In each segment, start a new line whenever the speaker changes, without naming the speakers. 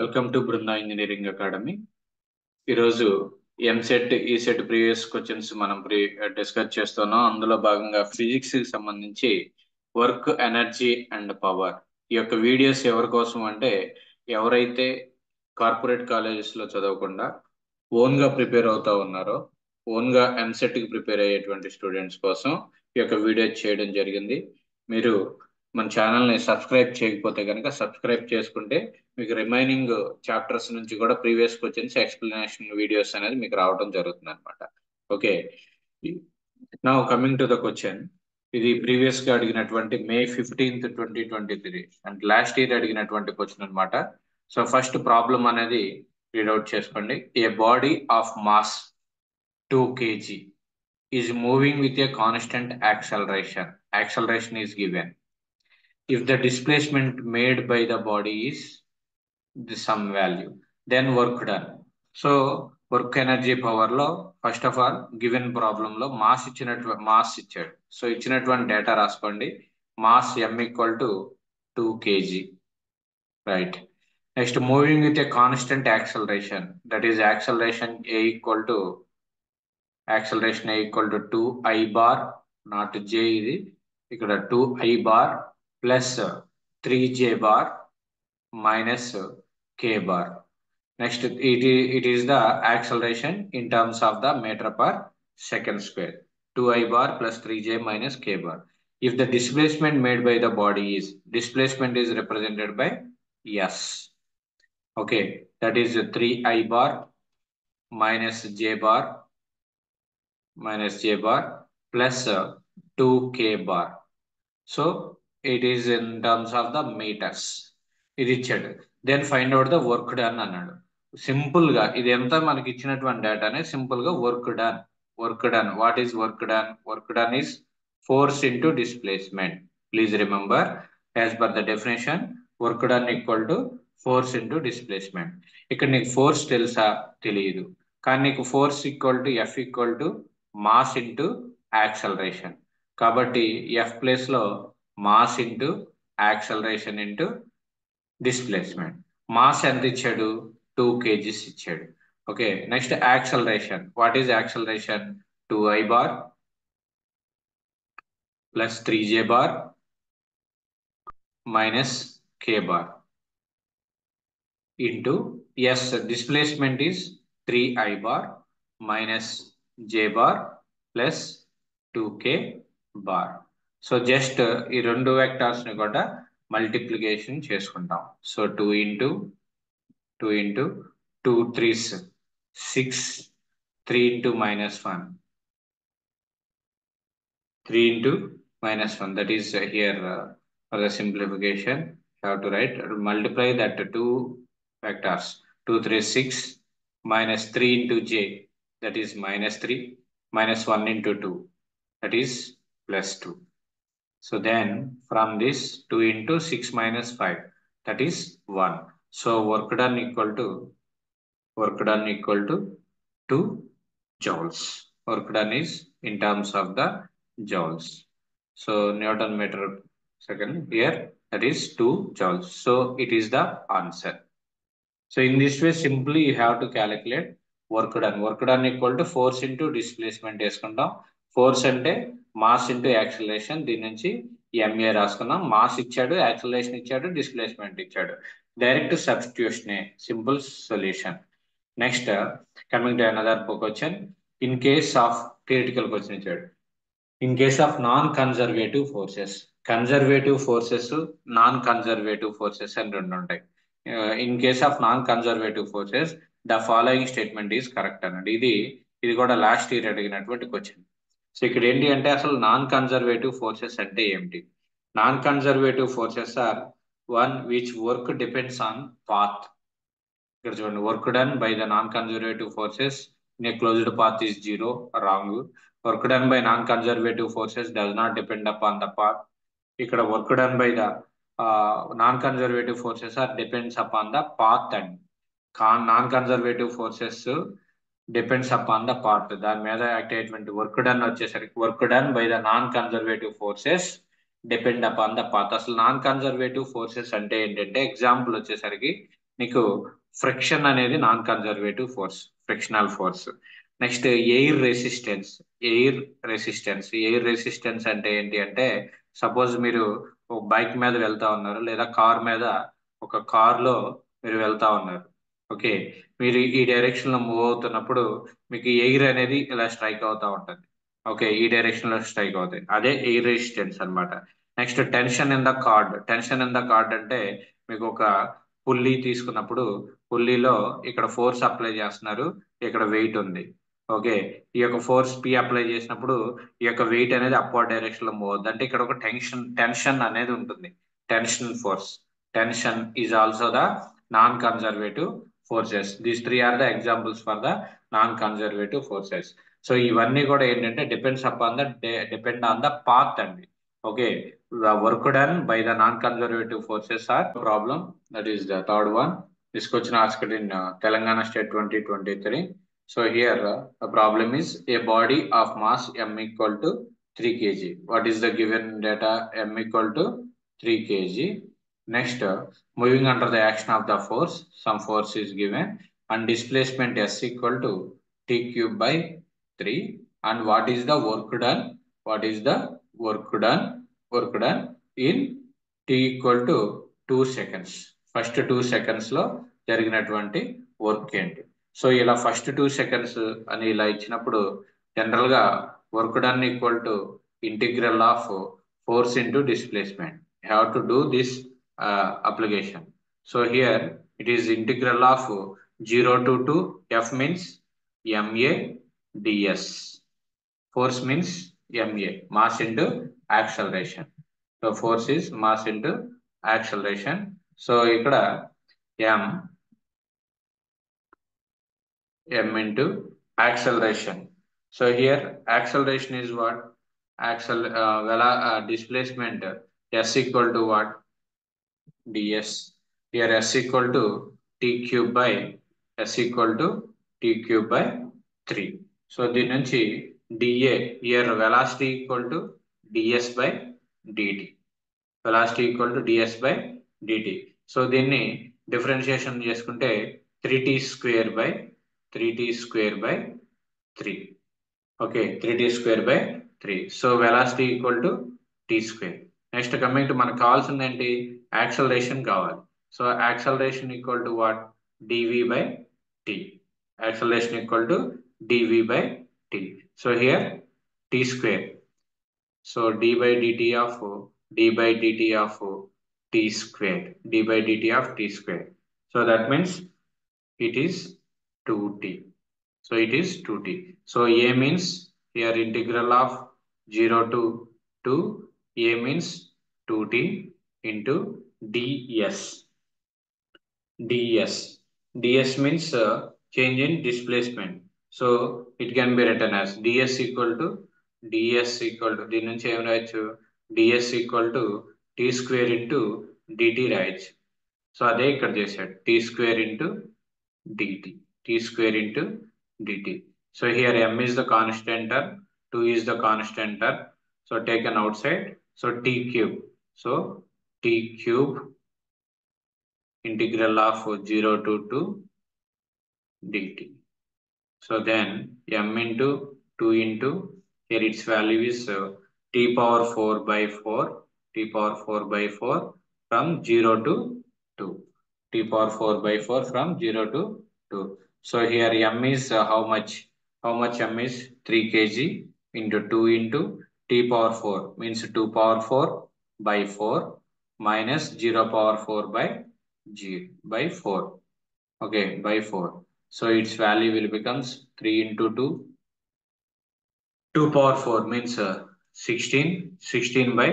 Welcome to Brinda engineering academy. ఈరోజు EAMCET ECET previous questions మనం discuss చేస్తున్నాం. అందులో భాగంగా ఫిజిక్స్ కి సంబంధించి వర్క్, ఎనర్జీ అండ్ పవర్. ఈ యొక్క వీడియోస్ ఎవరి కోసం అంటే ఎవరైతే కార్పొరేట్ కాలేజెస్ లో చదవకుండా ఓన్ గా ప్రిపేర్ అవుతా ఉన్నారో, ఓన్ గా ఎంసెట్ కి ప్రిపేర్ అయ్యేటువంటి స్టూడెంట్స్ కోసం ఈ యొక్క వీడియో చేయడం జరిగింది. మీరు మన ఛానల్ ని సబ్స్క్రైబ్ చేయకపోతే కనుక సబ్స్క్రైబ్ చేసుకుంటే మీకు రిమైనింగ్ చాప్టర్స్ నుంచి కూడా ప్రీవియస్ క్వశ్చన్స్ ఎక్స్ప్లెనేషన్ వీడియోస్ అనేది మీకు రావడం జరుగుతుంది అనమాట. Okay, now coming to the question. ఇది ప్రీవియస్ గా అడిగినటువంటి May 15th 2023 and last year అడిగినటువంటి క్వశ్చన్ అనమాట. సో ఫస్ట్ ప్రాబ్లం అనేది రీడౌట్ చేసుకోండి. A body of mass 2 kg is moving with a constant acceleration. Acceleration is given. If the displacement made by the body is some value, then work done. So work energy power లో first of all given problem లో mass ఇచ్చాడు. So ఇచ్చినటువంటి data రాసుకోండి. Mass m equal to 2 kg, right. Next moving with a constant acceleration, that is acceleration a equal to 2I bar, not j, ఇది ఇక్కడ 2I bar plus 3j bar minus k bar. Next, it is the acceleration in terms of the meter per second square. 2I bar plus 3j minus k bar. If the displacement made by the body is, displacement is represented by S. Okay, that is 3I bar minus j bar plus 2k bar. So it is in terms of the meters. ఇది ఇచ్చాడు. Then find out the work done అన్నాడు. Simple గా ఇది ఎంత మనకి ఇచ్చినటువంటి డేటానే simple గా work done. What is work done? Work done is force into displacement. Please remember, as per the definition work done equal to force into displacement. ఇక్కడ నీకు ఫోర్స్ తెలుసా? తెలియదు. కానీ నీకు force equal to F equal to mass into acceleration. కాబట్టి F place లో mass into acceleration into displacement. Mass ఎంత ఇచ్చాడు? 2 kgs ఇచ్చాడు. Okay, next acceleration. What is acceleration? 2I bar plus 3j bar minus k bar into S. Displacement is 3I bar minus j bar plus 2k bar. So just ఈ రెండు vectors ని కూడా multiplication చేసుకుంటాం. So 2 into 2 3s 6, 3 into minus 1, 3 into minus 1, that is here for the simplification you have to write, multiply that 2 vectors, 2 3 6 minus 3 into j, that is minus 3, minus 1 into 2, that is plus 2. So then from this 2 into 6 minus 5, that is 1. So work done equal to 2 joules. Work done is in terms of the joules. So Newton meter second here, that is 2 joules. So it is the answer. So in this way simply you have to calculate work done. Work done equal to force into displacement వేసుకుంటాం. Force అంటే mass into acceleration. దీని నుంచి MA రాసుకున్నాం. Mass ఇచ్చాడు, acceleration ఇచ్చాడు, displacement ఇచ్చాడు. Direct substitution, simple solution. Next coming to another question. In case of theoretical question ఇచ్చాడు. In case of non conservative forces, conservative forces, non conservative forces అని రెండు ఉంటాయి. In case of non conservative forces the following statement is correct అన్నాడు. ఇది కూడా last year అడిగినటువంటి question. So ఇక్కడ ఏంటి అంటే అసలు నాన్ కన్జర్వేటివ్ ఫోర్సెస్ అంటే ఏమిటి? Non conservative forces are one which work depends on path. ఇక్కడ చూడండి, work done by the non conservative forces in a closed path is 0, wrong. Work done by non conservative forces does not depend upon the path. ఇక్కడ work done by the non conservative forces are depends upon the path and non conservative forces depends upon the path. దాని మీద act అయ్యేటువంటి work done వచ్చేసరికి work done by the non conservative forces depend upon the path. అసలు non conservative forces అంటే ఏంటంటే example వచ్చేసరికి నీకు friction అనేది non conservative force, frictional force. Next air resistance. Air resistance అంటే ఏంటి అంటే, సపోజ్ మీరు ఒక బైక్ మీద వెళ్తా ఉన్నారు, లేదా కార్ మీద, ఒక కార్ లో మీరు వెళ్తా ఉన్నారు. ఓకే, మీరు ఈ డైరెక్షన్ లో మూవ్ అవుతున్నప్పుడు మీకు ఎయిర్ అనేది ఇలా స్ట్రైక్ అవుతా ఉంటుంది. ఓకే, ఈ డైరెక్షన్ లో స్ట్రైక్ అవుతాయి, అదే ఎయిర్ రెసిస్టెన్స్ అన్నమాట. Next tension in the card. Tension in the card అంటే మీకు ఒక పుల్లీ తీసుకున్నప్పుడు, పుల్లీలో ఇక్కడ ఫోర్స్ అప్లై చేస్తున్నారు, ఇక్కడ వెయిట్ ఉంది. ఓకే, ఈ యొక్క ఫోర్స్ పి అప్లై చేసినప్పుడు ఈ యొక్క వెయిట్ అనేది అప్వర్డ్ డైరెక్షన్ లో మూవ్ అవుతుంది. అంటే ఇక్కడ ఒక టెన్షన్ అనేది ఉంటుంది, tension force. Tension is also the non conservative forces. These three are the examples for the non conservative forces. So ఇవన్నీ కూడా ఏంటంటే డిపెండ్ ఆన్ ద పాత్ అండి. Okay, the work done by the non-conservative forces are problem. That is the third one. This question asked in Telangana State 2023. So here the problem is a body of mass m equal to 3 kg. What is the given data? M equal to 3 kg. Next, moving under the action of the force, some force is given, and displacement S equal to T cube by 3. And what is the work done? What is the work done in t equal to 2 seconds. First 2 seconds లో జరిగినటువంటి work ఏంటి? So ఇలా first 2 seconds అని ఇలా ఇచ్చినప్పుడు general గా work done equal to integral of force into displacement. You have to do this application. So here it is integral of 0 to 2 f means ma ds. Force means ma, mass into acceleration. So force is mass into acceleration. So ikkada m into acceleration. So here acceleration is what? Displacement s equal to what? ds. Here s equal to t cube by 3. So దీని నుంచి dA, here velocity equal to ds by dt. Velocity equal to ds by dt. So దీన్ని differentiation చేసుకుంటే 3t square by 3. Okay, 3t square by 3. So velocity equal to t square. Next coming to మనకు కావాల్సింది ఏంటి? Acceleration కావాలి. So acceleration equal to what? dv by t. Acceleration equal to dv by t. So here t square. So d by dt of t square. d by dt of t square. So that means it is 2t. So it is 2t. So a means here integral of 0 to 2. A means 2t into ds. ds means change in displacement. So it can be written as ds equal to దీని నుంచి ఏం రాయొచ్చు? ds equal to t square into dt రాయొచ్చు. So అదే ఇక్కడ చేశాడు, t square into dt. So here m is the constant term, 2 is the constant term, so taken outside. So t cube. So t cube integral of 0 to 2 dt. So then m into 2 into, here its value is t power 4 by 4 from 0 to 2. T power 4 by 4 from 0 to 2. So here m is how much? M is 3 kg into 2 into t power 4 means 2 power 4 by 4 minus 0 power 4 by 4. Okay, by 4. So its value will becomes 3 into 2 power 4 means 16 by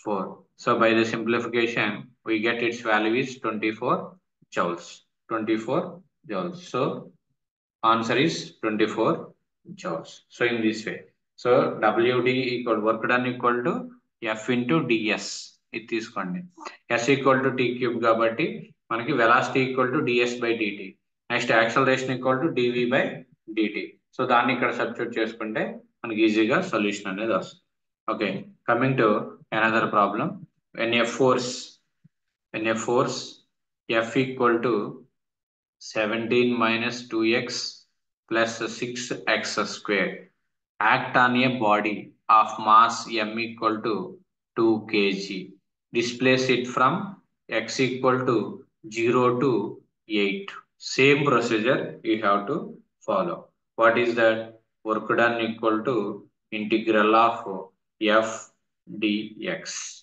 4. So by the simplification we get its value is 24 joules. So answer is 24 joules. So in this way, so WD equal work done equal to F into ds. ఇది తీసుకోండి. S equal to t cube కాబట్టి మనకి velocity equal to ds by dt. Next acceleration equal to dv by dt. So దాన్ని ఇక్కడ substitute చేసుకుంటే మనకి ఈజీగా solution అనేది వస్తుంది. Okay, coming to another problem. when a force F equal to 17 minus 2x plus 6x square. Act on a body of mass m equal to 2 kg. Displace it from x equal to 0 to 8. Same procedure you have to follow. What is that? Work done equal to integral of f dx.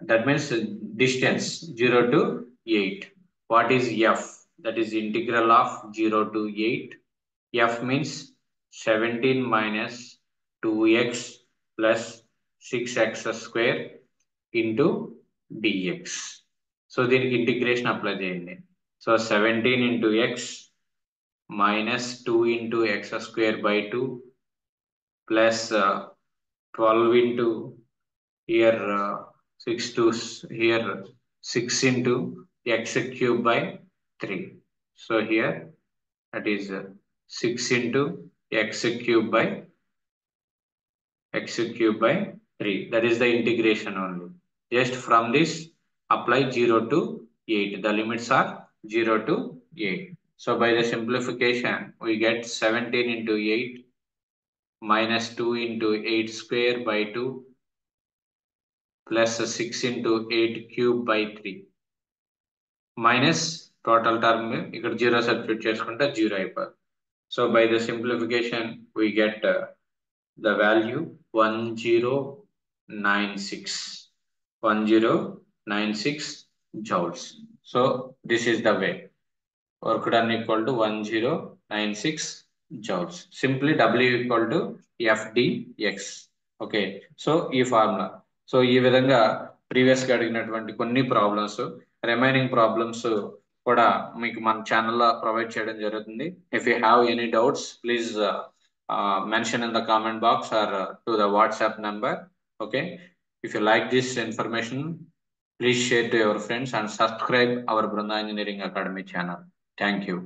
That means distance 0 to 8. What is f? That is integral of 0 to 8. F means 17 minus 2x plus 6x square into dx. So దీనికి integration apply చేయండి. So 17 into x minus 2 into x square by 2 plus 12 into here 6 to here 6 into x cube by 3. So here that is 6 into x cube by 3. That is the integration only. Just from this apply 0 to 8. The limits are 0 to 8. So by the simplification we get 17 into 8 minus 2 into 8 square by 2 plus 6 into 8 cube by 3 minus total term ఇక్కడ 0 substitute చేసుకుంటే 0 అయిపోతుంది. So by the simplification we get the value 1096 joules. So this is the way. Work done equal to 1096 joules. Simply W equal to FDX. Okay. So ఈ formula. So ఈ విధంగా previous గా అడిగినటువంటి కొన్ని problems remaining problems కూడా మీకు మన ఛానల్లో ప్రొవైడ్ చేయడం జరుగుతుంది. If you have any doubts please mention in the comment box or to the WhatsApp number. Okay. If you like this information, please share to your friends and subscribe our Brunda Engineering Academy channel. Thank you.